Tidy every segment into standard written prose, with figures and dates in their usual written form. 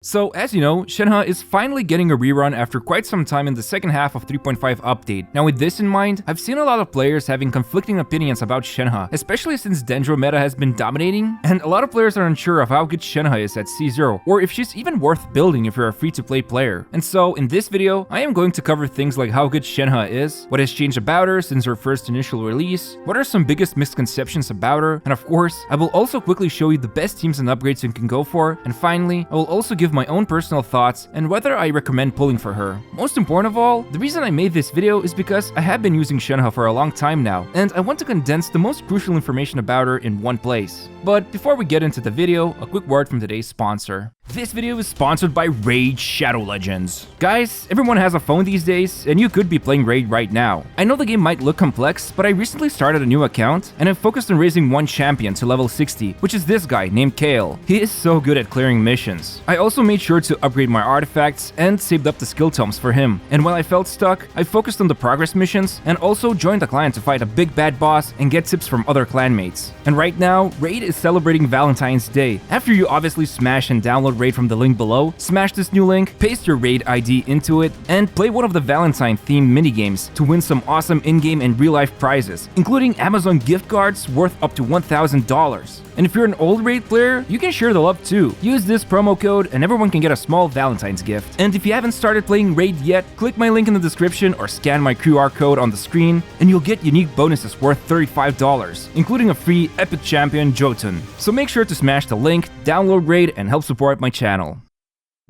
So, as you know, Shenhe is finally getting a rerun after quite some time in the second half of 3.5 update. Now with this in mind, I've seen a lot of players having conflicting opinions about Shenhe, especially since Dendro meta has been dominating, and a lot of players are unsure of how good Shenhe is at C0, or if she's even worth building if you're a free-to-play player. And so, in this video, I am going to cover things like how good Shenhe is, what has changed about her since her first initial release, what are some biggest misconceptions about her, and of course, I will also quickly show you the best teams and upgrades you can go for, and finally, I will also give my own personal thoughts and whether I recommend pulling for her. Most important of all, the reason I made this video is because I have been using Shenhe for a long time now, and I want to condense the most crucial information about her in one place. But before we get into the video, a quick word from today's sponsor. This video is sponsored by Raid Shadow Legends. Guys, everyone has a phone these days, and you could be playing Raid right now. I know the game might look complex, but I recently started a new account, and I'm focused on raising one champion to level 60, which is this guy named Kale. He is so good at clearing missions. I also made sure to upgrade my artifacts and saved up the skill tomes for him. And while I felt stuck, I focused on the progress missions and also joined a clan to fight a big bad boss and get tips from other clanmates. And right now, Raid is celebrating Valentine's Day. After you obviously smash and download Raid from the link below, smash this new link, paste your Raid ID into it, and play one of the Valentine-themed minigames to win some awesome in-game and real-life prizes, including Amazon gift cards worth up to $1,000. And if you're an old Raid player, you can share the love too. Use this promo code and everyone can get a small Valentine's gift. And if you haven't started playing Raid yet, click my link in the description or scan my QR code on the screen and you'll get unique bonuses worth $35, including a free Epic Champion Jotun. So make sure to smash the link, download Raid, and help support my channel.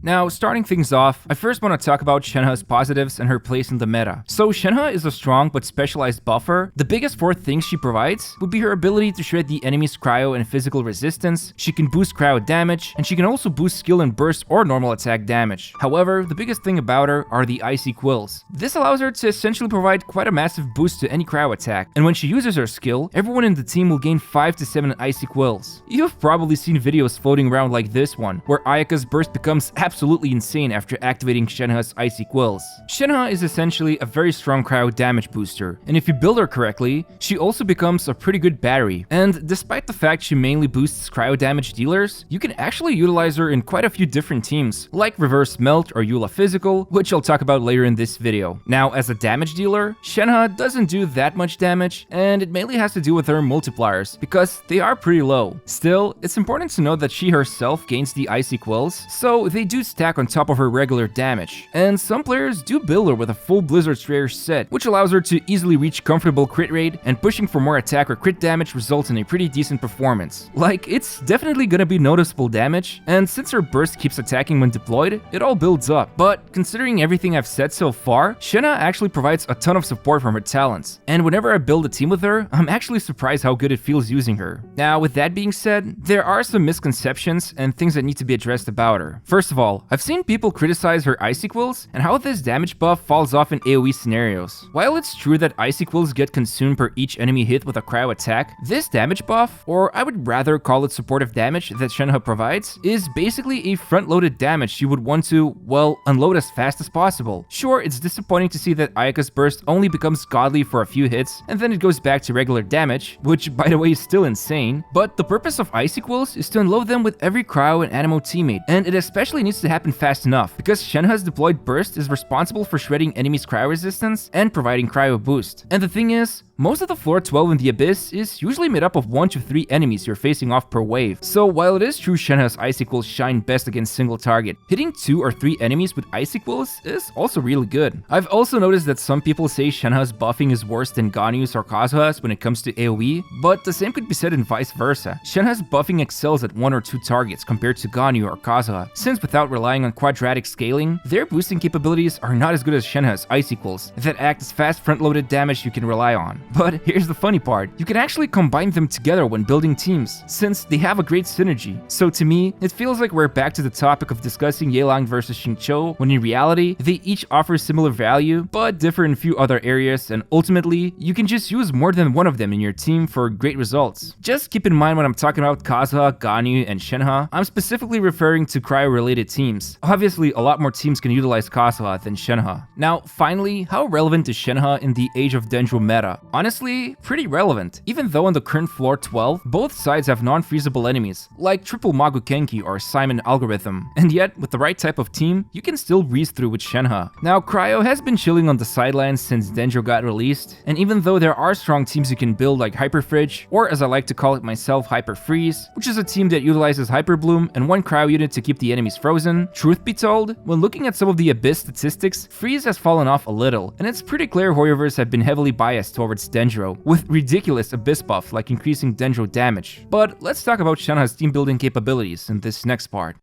Now, starting things off, I first want to talk about Shenhe's positives and her place in the meta. So Shenhe is a strong but specialized buffer. The biggest four things she provides would be her ability to shred the enemy's cryo and physical resistance, she can boost cryo damage, and she can also boost skill and burst or normal attack damage. However, the biggest thing about her are the icy quills. This allows her to essentially provide quite a massive boost to any cryo attack, and when she uses her skill, everyone in the team will gain 5 to 7 icy quills. You've probably seen videos floating around like this one, where Ayaka's burst becomes absolutely insane after activating Shenhe's icy quills. Shenhe is essentially a very strong cryo damage booster, and if you build her correctly, she also becomes a pretty good battery. And despite the fact she mainly boosts cryo damage dealers, you can actually utilize her in quite a few different teams, like Reverse Melt or Eula Physical, which I'll talk about later in this video. Now, as a damage dealer, Shenhe doesn't do that much damage, and it mainly has to do with her multipliers, because they are pretty low. Still, it's important to note that she herself gains the icy quills, so they do stack on top of her regular damage. And some players do build her with a full Blizzard Strayer set, which allows her to easily reach comfortable crit rate, and pushing for more attack or crit damage results in a pretty decent performance. Like, it's definitely gonna be noticeable damage, and since her burst keeps attacking when deployed, it all builds up. But considering everything I've said so far, Shenhe actually provides a ton of support from her talents, and whenever I build a team with her, I'm actually surprised how good it feels using her. Now, with that being said, there are some misconceptions and things that need to be addressed about her. First of all, I've seen people criticize her icy quills and how this damage buff falls off in AoE scenarios. While it's true that icy quills get consumed per each enemy hit with a cryo attack, this damage buff, or I would rather call it supportive damage that Shenhe provides, is basically a front-loaded damage you would want to, well, unload as fast as possible. Sure, it's disappointing to see that Ayaka's burst only becomes godly for a few hits and then it goes back to regular damage, which by the way is still insane, but the purpose of icy quills is to unload them with every cryo and animo teammate, and it especially needs to happen fast enough, because Shenhe's deployed burst is responsible for shredding enemies' cryo resistance and providing cryo boost. And the thing is, most of the floor 12 in the Abyss is usually made up of 1 to 3 enemies you're facing off per wave. So while it is true Shenhe's icy quills shine best against single target, hitting 2 or 3 enemies with icy quills is also really good. I've also noticed that some people say Shenhe's buffing is worse than Ganyu's or Kazuha's when it comes to AoE, but the same could be said in vice versa. Shenhe's buffing excels at 1 or 2 targets compared to Ganyu or Kazuha, since without relying on quadratic scaling, their boosting capabilities are not as good as Shenhe's icy quills that act as fast front-loaded damage you can rely on. But here's the funny part, you can actually combine them together when building teams, since they have a great synergy. So to me, it feels like we're back to the topic of discussing Yelang versus Xingqiu, when in reality, they each offer similar value, but differ in a few other areas, and ultimately, you can just use more than one of them in your team for great results. Just keep in mind when I'm talking about Kazuha, Ganyu, and Shenhe, I'm specifically referring to cryo-related teams. Obviously, a lot more teams can utilize Kazuha than Shenhe. Now, finally, how relevant is Shenhe in the Age of Dendro meta? Honestly, pretty relevant. Even though on the current floor 12, both sides have non-freezable enemies, like Triple Magokenki or Simon Algorithm. And yet, with the right type of team, you can still breeze through with Shenhe. Now, Cryo has been chilling on the sidelines since Dendro got released, and even though there are strong teams you can build like Hyperfridge, or as I like to call it myself, Hyperfreeze, which is a team that utilizes Hyperbloom and one Cryo unit to keep the enemies frozen, truth be told, when looking at some of the Abyss statistics, Freeze has fallen off a little, and it's pretty clear Hoyoverse have been heavily biased towards Dendro, with ridiculous Abyss buff like increasing Dendro damage. But let's talk about Shenhe's team building capabilities in this next part.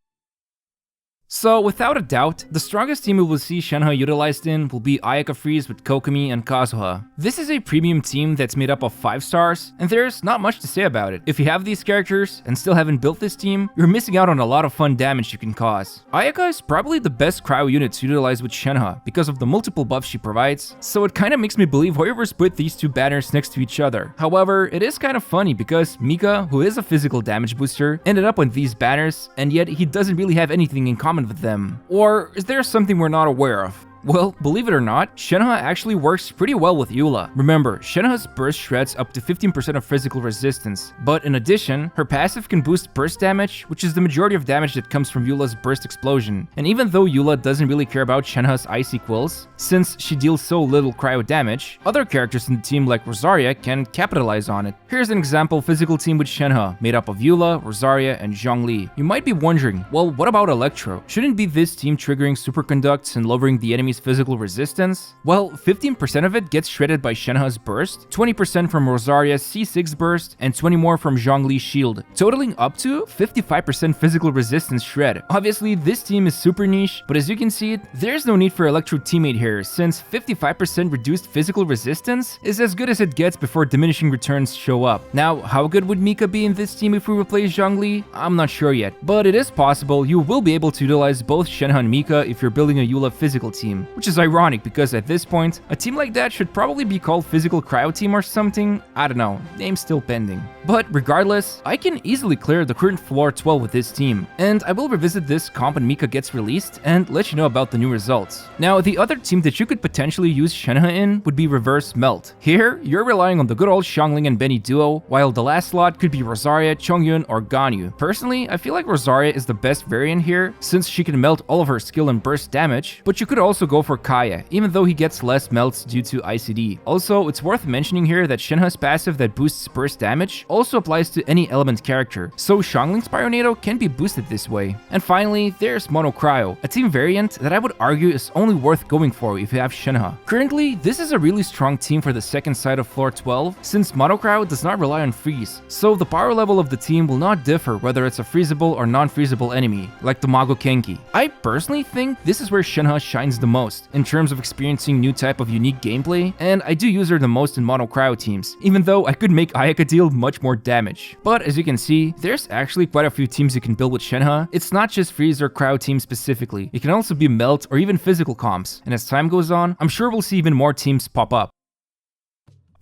So, without a doubt, the strongest team we will see Shenhe utilized in will be Ayaka Freeze with Kokomi and Kazuha. This is a premium team that's made up of 5 stars, and there's not much to say about it. If you have these characters and still haven't built this team, you're missing out on a lot of fun damage you can cause. Ayaka is probably the best Cryo unit to utilize with Shenhe because of the multiple buffs she provides, so it kinda makes me believe Hoyoverse put these two banners next to each other. However, it is kind of funny because Mika, who is a physical damage booster, ended up on these banners, and yet he doesn't really have anything in common with them. Or is there something we're not aware of? Well, believe it or not, Shenhe actually works pretty well with Eula. Remember, Shenhe's burst shreds up to 15% of physical resistance, but in addition, her passive can boost burst damage, which is the majority of damage that comes from Eula's burst explosion. And even though Eula doesn't really care about Shenhe's icy quills, since she deals so little cryo damage, other characters in the team like Rosaria can capitalize on it. Here's an example physical team with Shenhe, made up of Eula, Rosaria, and Zhongli. You might be wondering, well, what about Electro? Shouldn't be this team triggering superconducts and lowering the enemy's physical resistance? Well, 15% of it gets shredded by Shenhe's burst, 20% from Rosaria's C6 burst, and 20 more from Zhongli's shield, totaling up to 55% physical resistance shred. Obviously, this team is super niche, but as you can see, there's no need for Electro teammate here, since 55% reduced physical resistance is as good as it gets before diminishing returns show up. Now, how good would Mika be in this team if we replace Zhongli? I'm not sure yet, but it is possible you will be able to utilize both Shenhe and Mika if you're building a Eula physical team, which is ironic because at this point, a team like that should probably be called Physical Cryo Team or something. I don't know, name's still pending. But regardless, I can easily clear the current floor 12 with this team, and I will revisit this comp when Mika gets released and let you know about the new results. Now, the other team that you could potentially use Shenhe in would be Reverse Melt. Here, you're relying on the good old Xiangling and Benny duo, while the last slot could be Rosaria, Chongyun, or Ganyu. Personally, I feel like Rosaria is the best variant here, since she can melt all of her skill and burst damage, but you could also go for Kaya, even though he gets less melts due to ICD. Also, it's worth mentioning here that Shenhe's passive that boosts burst damage also applies to any element character, so Xiangling's Pyronado can be boosted this way. And finally, there's Mono Cryo, a team variant that I would argue is only worth going for if you have Shenhe. Currently, this is a really strong team for the second side of floor 12, since Mono Cryo does not rely on freeze, so the power level of the team will not differ whether it's a freezable or non-freezable enemy, like the Magokenki. I personally think this is where Shenhe shines the most, in terms of experiencing new type of unique gameplay, and I do use her the most in Mono Cryo teams, even though I could make Ayaka deal much more damage. But as you can see, there's actually quite a few teams you can build with Shenhe. It's not just freeze or cryo teams specifically, it can also be melt or even physical comps, and as time goes on, I'm sure we'll see even more teams pop up.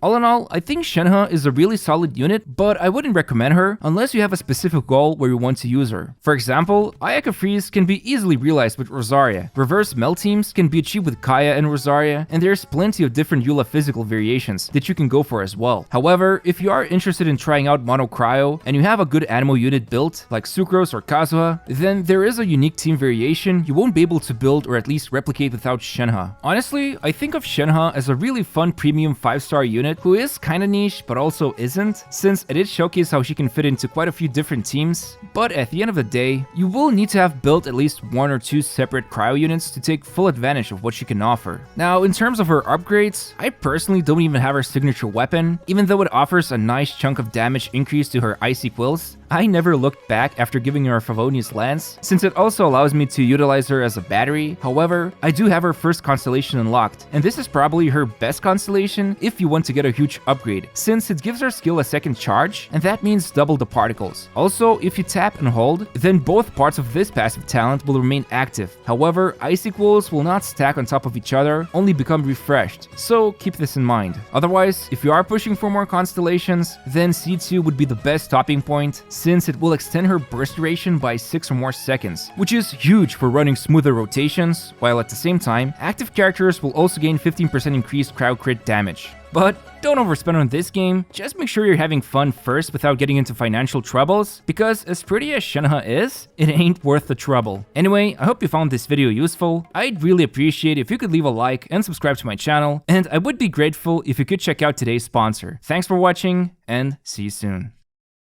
All in all, I think Shenhe is a really solid unit, but I wouldn't recommend her unless you have a specific goal where you want to use her. For example, Ayaka Freeze can be easily realized with Rosaria, Reverse Melt teams can be achieved with Kaya and Rosaria, and there's plenty of different Eula physical variations that you can go for as well. However, if you are interested in trying out Mono Cryo and you have a good animal unit built, like Sucrose or Kazuha, then there is a unique team variation you won't be able to build or at least replicate without Shenhe. Honestly, I think of Shenhe as a really fun premium 5-star unit who is kinda niche but also isn't, since it did showcase how she can fit into quite a few different teams, but at the end of the day, you will need to have built at least 1 or 2 separate cryo units to take full advantage of what she can offer. Now, in terms of her upgrades, I personally don't even have her signature weapon, even though it offers a nice chunk of damage increase to her icy quills. I never looked back after giving her a Favonius Lance, since it also allows me to utilize her as a battery. However, I do have her first constellation unlocked, and this is probably her best constellation if you want to get a huge upgrade, since it gives our skill a second charge, and that means double the particles. Also, if you tap and hold, then both parts of this passive talent will remain active. However, ice equals will not stack on top of each other, only become refreshed, so keep this in mind. Otherwise, if you are pushing for more constellations, then C2 would be the best stopping point, since it will extend her burst duration by 6 or more seconds, which is huge for running smoother rotations, while at the same time, active characters will also gain 15% increased cryo crit damage. But don't overspend on this game, just make sure you're having fun first without getting into financial troubles, because as pretty as Shenhe is, it ain't worth the trouble. Anyway, I hope you found this video useful. I'd really appreciate if you could leave a like and subscribe to my channel, and I would be grateful if you could check out today's sponsor. Thanks for watching, and see you soon.